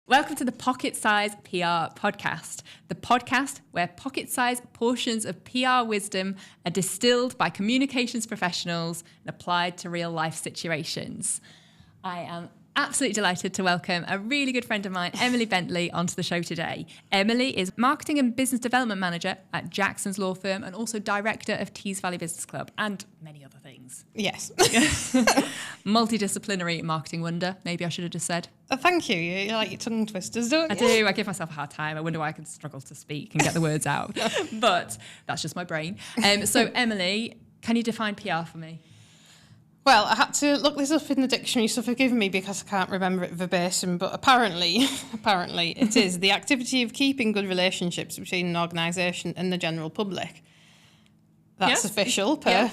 Welcome to the Pocket Size PR podcast, the podcast where pocket-sized portions of PR wisdom are distilled by communications professionals and applied to real-life situations. I am absolutely delighted to welcome a really good friend of mine, Emily Bentley, onto the show today. Emily is Marketing and Business Development Manager at Jackson's Law Firm and also Director of Tees Valley Business Club and many other things. Yes. Multidisciplinary marketing wonder, maybe I should have just said. Thank you. You like your tongue twisters, don't you? I do. I give myself a hard time. I wonder why I can struggle to speak and get the words out. But that's just my brain. So, Emily, can you define PR for me? Well, I had to look this up in the dictionary, so forgive me because I can't remember it verbatim, but apparently it is the activity of keeping good relationships between an organisation and the general public. That's official per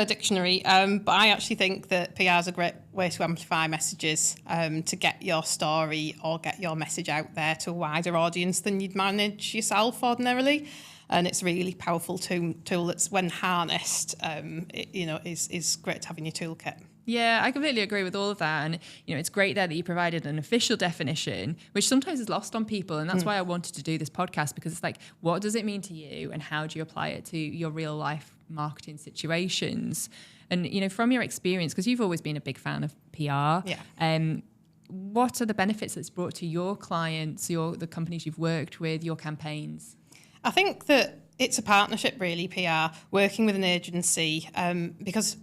dictionary. But I actually think that PR is a great way to amplify messages, to get your story or get your message out there to a wider audience than you'd manage yourself ordinarily. And it's a really powerful tool that's, when harnessed, is great to have in your toolkit. Yeah, I completely agree with all of that. And, it's great there that you provided an official definition, which sometimes is lost on people. And that's why I wanted to do this podcast, because it's like, what does it mean to you and how do you apply it to your real life marketing situations? And, from your experience, because you've always been a big fan of PR. Yeah. What are the benefits that's brought to your clients, the companies you've worked with, your campaigns? I think that it's a partnership, really, PR, working with an agency, because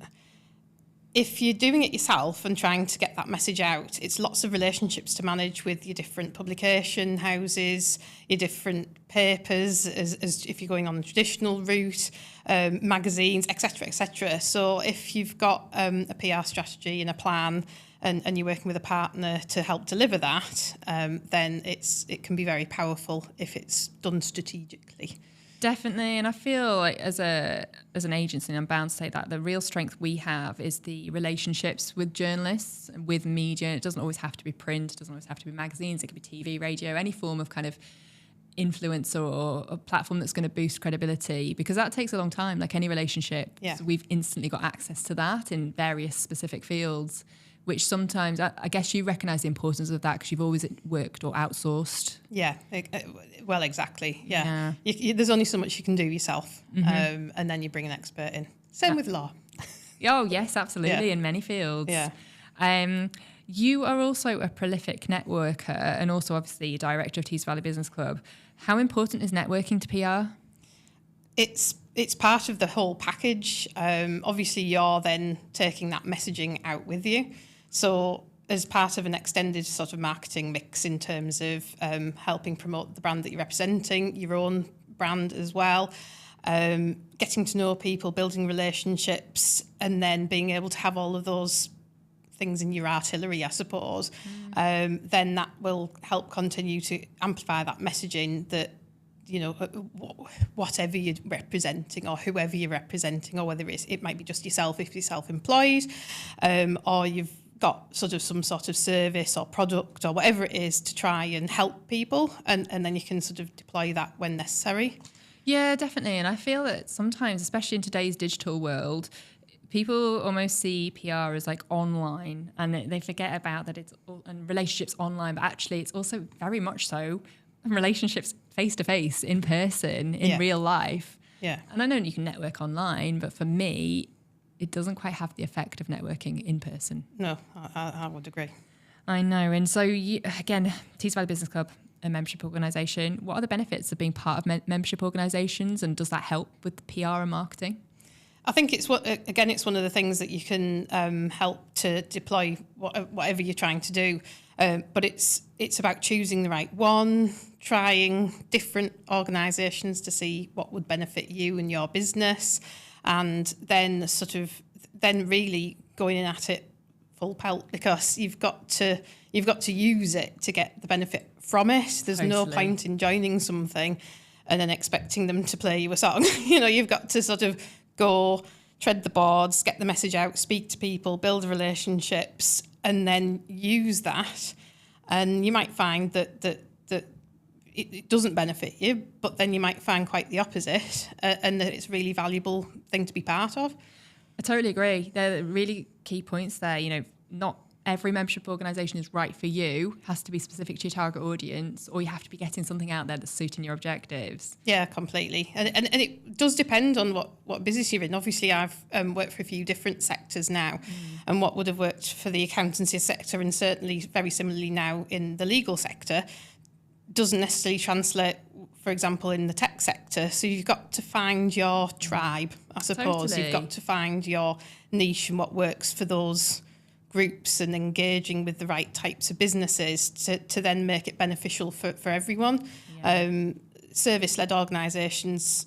if you're doing it yourself and trying to get that message out, it's lots of relationships to manage with your different publication houses, your different papers, as if you're going on the traditional route, magazines, etc., etc. So if you've got a PR strategy and a plan, and you're working with a partner to help deliver that, then it can be very powerful if it's done strategically. Definitely, and I feel like as an agency, and I'm bound to say that the real strength we have is the relationships with journalists, with media. It doesn't always have to be print, it doesn't always have to be magazines, it could be TV, radio, any form of kind of influence or a platform that's going to boost credibility, because that takes a long time, like any relationship. Yeah. So we've instantly got access to that in various specific fields, which sometimes, I guess you recognise the importance of that because you've always worked or outsourced. Yeah, well, exactly. Yeah. There's only so much you can do yourself, and then you bring an expert in. Same with law. Oh, yes, absolutely, in many fields. Yeah. You are also a prolific networker and also obviously director of Tees Valley Business Club. How important is networking to PR? It's part of the whole package. Obviously, you're then taking that messaging out with you. So as part of an extended sort of marketing mix in terms of helping promote the brand that you're representing, your own brand as well, getting to know people, building relationships, and then being able to have all of those things in your artillery, I suppose, then that will help continue to amplify that messaging that, whatever you're representing or whoever you're representing, or whether it might be just yourself if you're self-employed, or you've got sort of some sort of service or product or whatever it is to try and help people, and then you can sort of deploy that when necessary. Yeah, definitely. And I feel that sometimes, especially in today's digital world, people almost see PR as like online, and they forget about that it's and relationships online, but actually it's also very much so relationships face to face, in person, in real life. Yeah. And I know you can network online, but for me, it doesn't quite have the effect of networking in person. No, I would agree. I know. And so, again, Tees Valley Business Club, a membership organisation. What are the benefits of being part of membership organisations, and does that help with PR and marketing? I think it's one of the things that you can help to deploy whatever you're trying to do. But it's about choosing the right one, trying different organisations to see what would benefit you and your business, and then really going in at it full pelt, because you've got to use it to get the benefit from it. There's no point in joining something and then expecting them to play you a song. You've got to sort of go, tread the boards, get the message out, speak to people, build relationships, and then use that. And you might find that it doesn't benefit you, but then you might find quite the opposite, and that it's a really valuable thing to be part of. I totally agree. They're really key points there. Not every membership organisation is right for you, has to be specific to your target audience, or you have to be getting something out there that's suiting your objectives. Yeah, completely. And it does depend on what business you're in. Obviously, I've worked for a few different sectors now, and what would have worked for the accountancy sector, and certainly very similarly now in the legal sector, doesn't necessarily translate, for example, in the tech sector. So you've got to find your tribe, I suppose. Totally. You've got to find your niche and what works for those groups, and engaging with the right types of businesses to then make it beneficial for everyone. Yeah. Service-led organisations,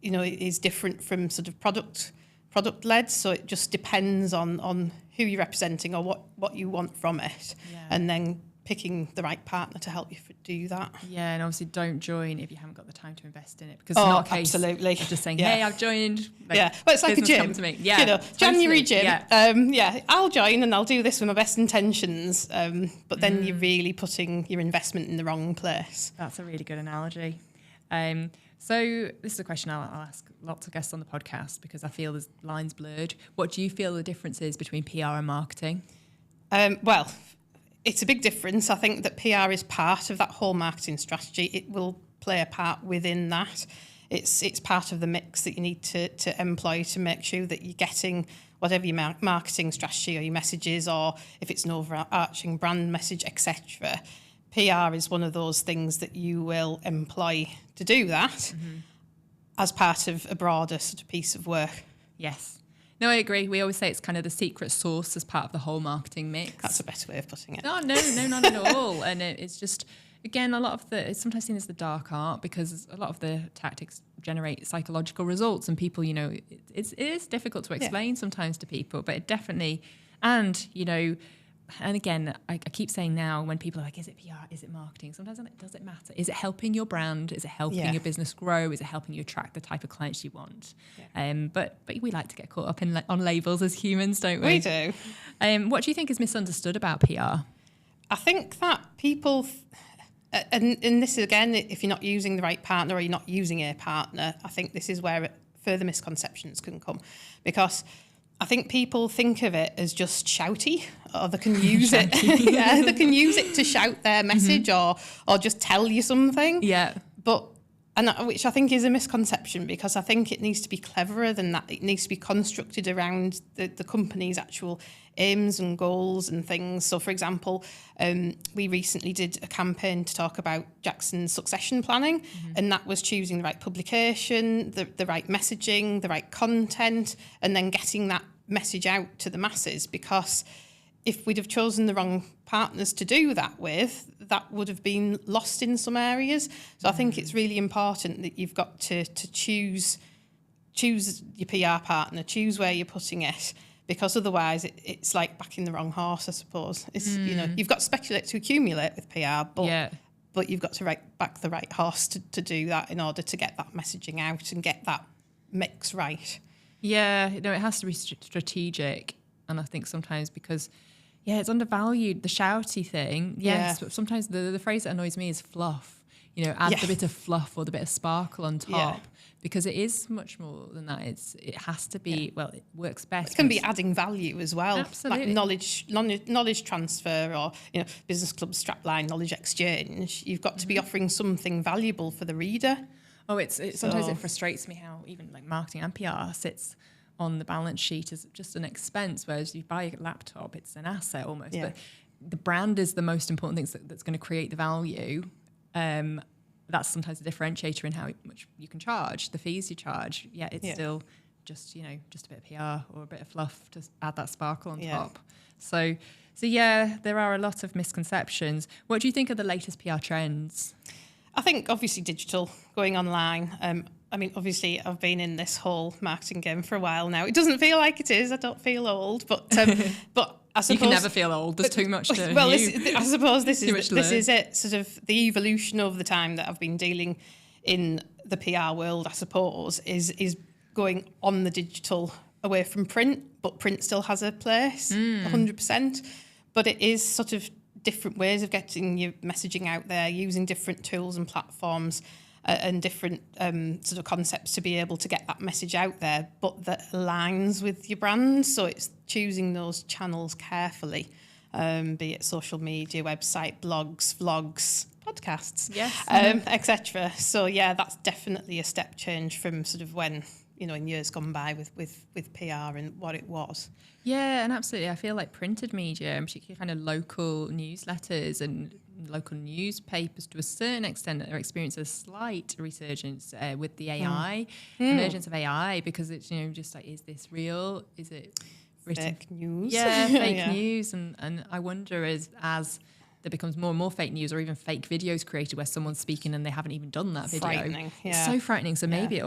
is different from sort of product-led, so it just depends on who you're representing or what you want from it, and then picking the right partner to help you do that. Yeah, and obviously don't join if you haven't got the time to invest in it, because it's not a case absolutely. of just saying, hey, I've joined. Well, it's like a gym. Come to me. Yeah, totally. January gym. Yeah. I'll join and I'll do this with my best intentions, but then you're really putting your investment in the wrong place. That's a really good analogy. So this is a question I'll ask lots of guests on the podcast, because I feel there's lines blurred. What do you feel the difference is between PR and marketing? Well, it's a big difference. I think that PR is part of that whole marketing strategy. It will play a part within that. It's part of the mix that you need to employ to make sure that you're getting whatever your marketing strategy or your messages, or if it's an overarching brand message, etc. PR is one of those things that you will employ to do that as part of a broader sort of piece of work. Yes. No, I agree. We always say it's kind of the secret sauce as part of the whole marketing mix. That's the best way of putting it. No, not at all. And it's just, again, it's sometimes seen as the dark art, because a lot of the tactics generate psychological results, and people, it is difficult to explain sometimes to people, but it definitely, and again, I keep saying now, when people are like, is it PR, is it marketing? Sometimes I'm like, does it matter? Is it helping your brand? Is it helping your business grow? Is it helping you attract the type of clients you want? Yeah. But we like to get caught up on labels as humans, don't we? We do. What do you think is misunderstood about PR? I think that people, and this is, again, if you're not using the right partner or you're not using a partner, I think this is where further misconceptions can come, because I think people think of it as just shouty, or they can use it. They can use it to shout their message or just tell you something. Yeah. Which I think is a misconception, because I think it needs to be cleverer than that. It needs to be constructed around the company's actual aims and goals and things. So, for example, we recently did a campaign to talk about Jackson's succession planning, and that was choosing the right publication, the right messaging, the right content, and then getting that message out to the masses. Because if we'd have chosen the wrong partners to do that with, that would have been lost in some areas. So I think it's really important that you've got to choose your PR partner, choose where you're putting it, because otherwise it's like backing the wrong horse, I suppose. It's you've got to speculate to accumulate with PR, but you've got to back the right horse to do that in order to get that messaging out and get that mix right. Yeah, it has to be strategic, and I think sometimes because it's undervalued, the shouty thing. Yes, but sometimes the phrase that annoys me is fluff. Add the bit of fluff or the bit of sparkle on top, because it is much more than that. It has to be, well, it works best. It can be adding value as well. Absolutely. Like knowledge transfer, or business club strapline, knowledge exchange. You've got to be offering something valuable for the reader. Oh, sometimes it frustrates me how even like marketing and PR sits on the balance sheet as just an expense, whereas you buy a laptop, it's an asset almost. But the brand is the most important thing that's going to create the value. That's sometimes a differentiator in how much you can charge, the fees you charge. It's still just just a bit of PR or a bit of fluff to add that sparkle on top. So there are a lot of misconceptions. What do you think are the latest PR trends? I think obviously digital, going online. Obviously I've been in this whole marketing game for a while now. It doesn't feel like it is. I don't feel old, but I suppose you can never feel old. There's too much to. Well, I suppose this is it. Sort of the evolution over the time that I've been dealing in the PR world, I suppose, is going on the digital, away from print, but print still has a place, 100%. But it is sort of different ways of getting your messaging out there, using different tools and platforms and different sort of concepts to be able to get that message out there, but that aligns with your brand. So it's choosing those channels carefully, be it social media, website, blogs, vlogs, podcasts, Yes. etc. So yeah, that's definitely a step change from sort of when, in years gone by with PR and what it was. Yeah, and absolutely. I feel like printed media, and particularly kind of local newsletters and local newspapers to a certain extent are experiencing a slight resurgence with the AI, emergence of AI, because it's, just like, is this real? Is it written? Fake news. Yeah, fake Yeah. news. And I wonder as there becomes more and more fake news or even fake videos created where someone's speaking and they haven't even done that video. Frightening, yeah. It's so frightening. So maybe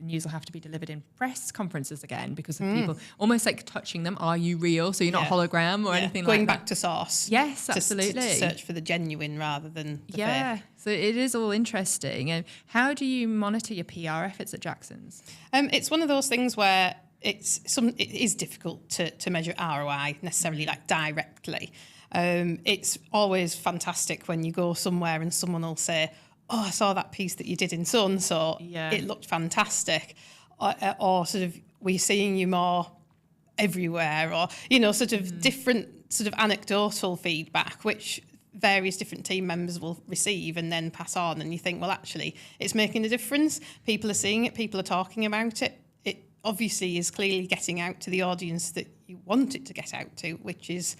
news will have to be delivered in press conferences again because of people almost like touching them. Are you real? So you're not hologram or anything like that. Going back to source. Yes, absolutely. To search for the genuine rather than the fake. So it is all interesting. And how do you monitor your PR efforts at Jackson's? It's one of those things where it is difficult to measure ROI necessarily like directly. It's always fantastic when you go somewhere and someone will say, oh, I saw that piece that you did in so-and-so. Yeah. It looked fantastic. Or sort of, we're seeing you more everywhere, or, sort of different sort of anecdotal feedback, which various different team members will receive and then pass on. And you think, well, actually, it's making a difference. People are seeing it. People are talking about it. It obviously is clearly getting out to the audience that you want it to get out to, which is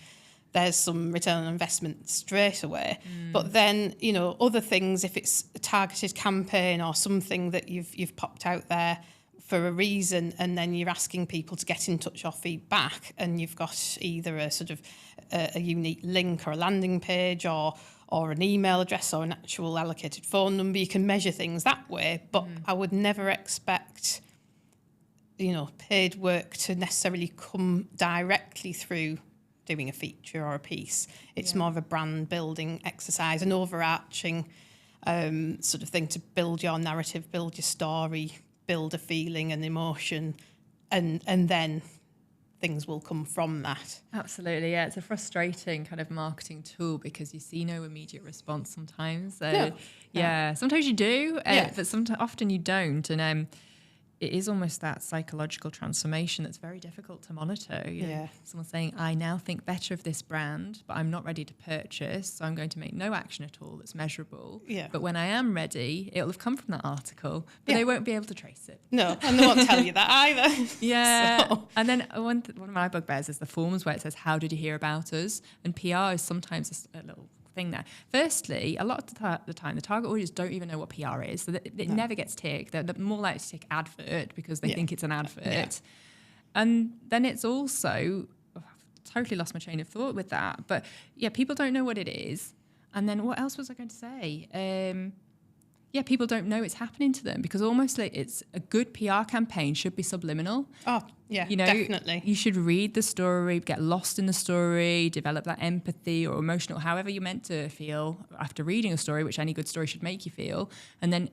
there's some return on investment straight away. But then, other things, if it's a targeted campaign or something that you've popped out there for a reason, and then you're asking people to get in touch or feedback, and you've got either a sort of a unique link or a landing page or an email address or an actual allocated phone number, you can measure things that way. But I would never expect, paid work to necessarily come directly through doing a feature or a piece. It's more of a brand building exercise, an overarching sort of thing to build your narrative, build your story, build a feeling and emotion, and then things will come from that. Absolutely, yeah. It's a frustrating kind of marketing tool because you see no immediate response sometimes. So sometimes you do, but often you don't. And it is almost that psychological transformation that's very difficult to monitor. Someone saying, I now think better of this brand, but I'm not ready to purchase, so I'm going to make no action at all that's measurable. Yeah. But when I am ready, it'll have come from that article, but they won't be able to trace it. No, and they won't tell you that either. Yeah. So. And then one of my bugbears is the forms where it says, how did you hear about us? And PR is sometimes a little thing there. Firstly, a lot of the time, the target audience don't even know what PR is, so it never gets ticked. They're more likely to tick advert because they think it's an advert. Yeah. And then it's also, I've totally lost my train of thought with that, but people don't know what it is. And then what else was I going to say? People don't know it's happening to them because almost like it's a good PR campaign should be subliminal. Oh, yeah, definitely. You should read the story, get lost in the story, develop that empathy or emotional, however you're meant to feel after reading a story, which any good story should make you feel. And then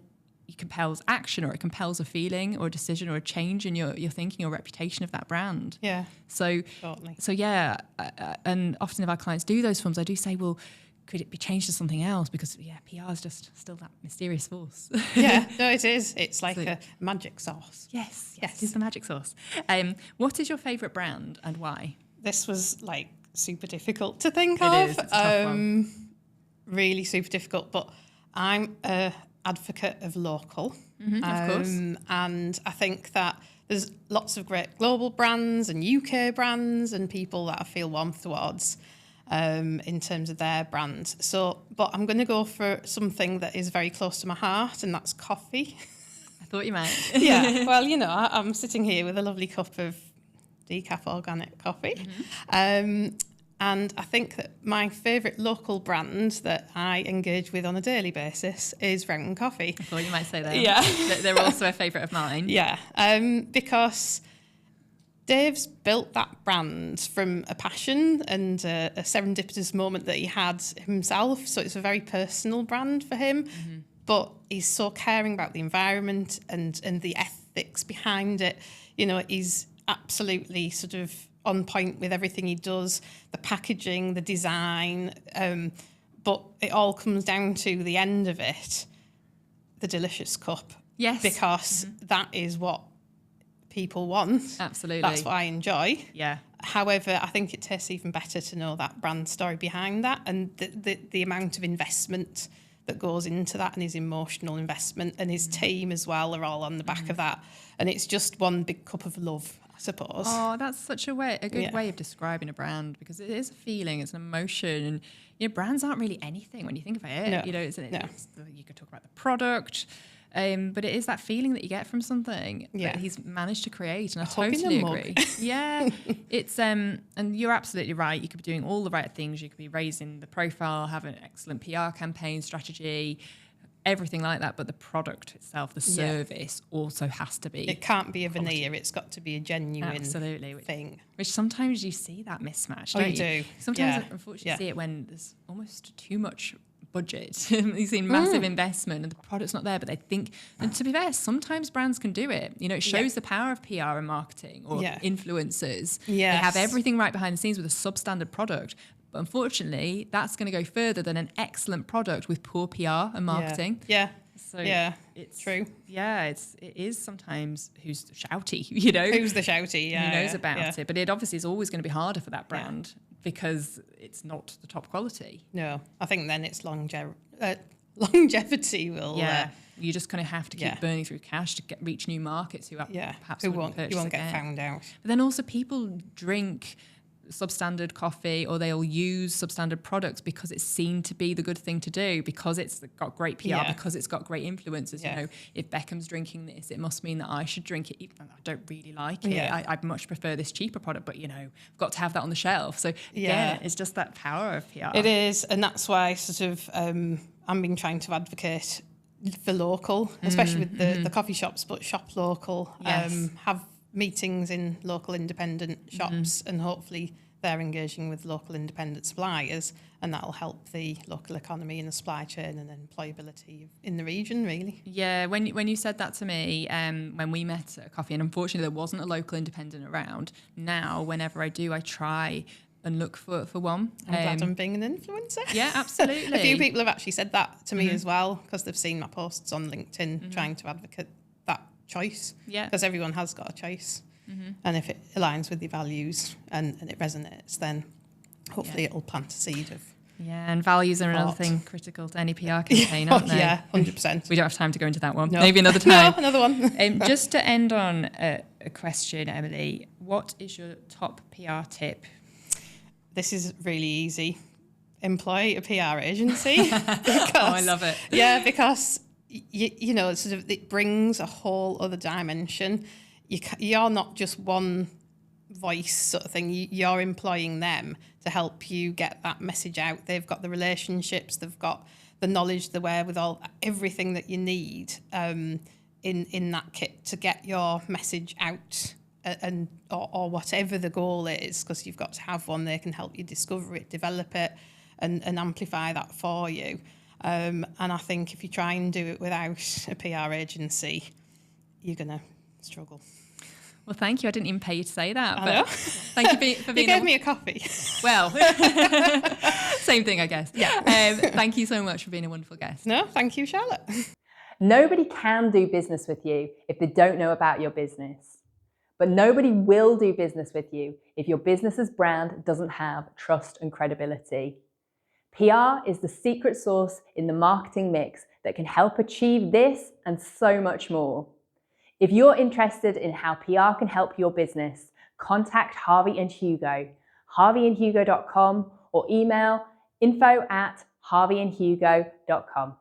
it compels action, or it compels a feeling or a decision or a change in your thinking or reputation of that brand. Yeah. So, totally. And often if our clients do those films, I do say, well, could it be changed to something else? Because PR is just still that mysterious force. Yeah, no, it is. It's like a magic sauce. Yes, it's the magic sauce. What is your favourite brand and why? This was like super difficult to think of. It is. It's a tough one. Really super difficult. But I'm an advocate of local. Of course. And I think that there's lots of great global brands and UK brands and people that I feel warm towards. In terms of their brand. But I'm going to go for something that is very close to my heart, and that's coffee. I thought you might. Yeah, well, I'm sitting here with a lovely cup of decaf organic coffee. And I think that my favourite local brand that I engage with on a daily basis is Round Coffee. I thought you might say that. Yeah. They're also a favourite of mine. Yeah, because Dave's built that brand from a passion and a serendipitous moment that he had himself. So it's a very personal brand for him. But he's so caring about the environment and the ethics behind it. He's absolutely sort of on point with everything he does, the packaging, the design. But it all comes down to the end of it, the delicious cup. Yes. Because that is what people want. Absolutely. That's what I enjoy. Yeah. However, I think it tastes even better to know that brand story behind that, and the amount of investment that goes into that, and his emotional investment, and his team as well are all on the back of that. And it's just one big cup of love, I suppose. Oh, that's such a good way of describing a brand, because it is a feeling, it's an emotion, and brands aren't really anything when you think about it. No. You could talk about the product, but it is that feeling that you get from something that he's managed to create, and I totally agree. Yeah, it's and you're absolutely right. You could be doing all the right things. You could be raising the profile, have an excellent PR campaign strategy, everything like that, but the product itself, the service, also has to be. It can't be a veneer. It's got to be a genuine thing. Which sometimes you see that mismatch. Oh, you do. Sometimes, unfortunately, you see it when there's almost too much budget. You see massive investment and the product's not there, but they think. And to be fair, sometimes brands can do it. It shows the power of PR and marketing or influencers. They have everything right behind the scenes with a substandard product. But unfortunately, that's going to go further than an excellent product with poor PR and marketing. So it's true. Yeah, it is sometimes who's shouty, Who's the shouty, who knows about it. But it obviously is always going to be harder for that brand because it's not the top quality. No, I think then it's longevity will... you just kind of have to keep burning through cash to reach new markets who perhaps won't get found out. But then also people drink substandard coffee, or they'll use substandard products because it's seen to be the good thing to do, because it's got great PR, because it's got great influencers. If Beckham's drinking this, it must mean that I should drink it, even though I don't really like it. I'd much prefer this cheaper product, but I've got to have that on the shelf. So again, it's just that power of PR. It is, and that's why sort of I've been trying to advocate for local, especially with the coffee shops, but shop local. Have meetings in local independent shops, and hopefully they're engaging with local independent suppliers, and that'll help the local economy and the supply chain and employability in the region, really. Yeah, when you said that to me, when we met at a coffee, and unfortunately there wasn't a local independent around, now whenever I do, I try and look for one. I'm glad I'm being an influencer. Yeah, absolutely. A few people have actually said that to me as well, because they've seen my posts on LinkedIn trying to advocate that choice. Yeah. Because everyone has got a choice. And if it aligns with your values and it resonates, then hopefully it'll plant a seed of... Yeah, and values are another thing critical to any PR campaign, aren't they? Yeah, 100%. We don't have time to go into that one. No. Maybe another time. No, another one. Just to end on a question, Emily, what is your top PR tip? This is really easy. Employ a PR agency. Because, I love it. Yeah, because, sort of it brings a whole other dimension. You're not just one voice sort of thing. You're employing them to help you get that message out. They've got the relationships, they've got the knowledge, the wherewithal, everything that you need in that kit to get your message out, or whatever the goal is, because you've got to have one. They can help you discover it, develop it, and amplify that for you. And I think if you try and do it without a PR agency, you're going to struggle. Well, thank you. I didn't even pay you to say that. I know. Thank you for being... You gave me a coffee. Well, same thing, I guess. Yeah. Thank you so much for being a wonderful guest. No, thank you, Charlotte. Nobody can do business with you if they don't know about your business. But nobody will do business with you if your business's brand doesn't have trust and credibility. PR is the secret sauce in the marketing mix that can help achieve this and so much more. If you're interested in how PR can help your business, contact Harvey and Hugo, harveyandhugo.com, or email info@harveyandhugo.com.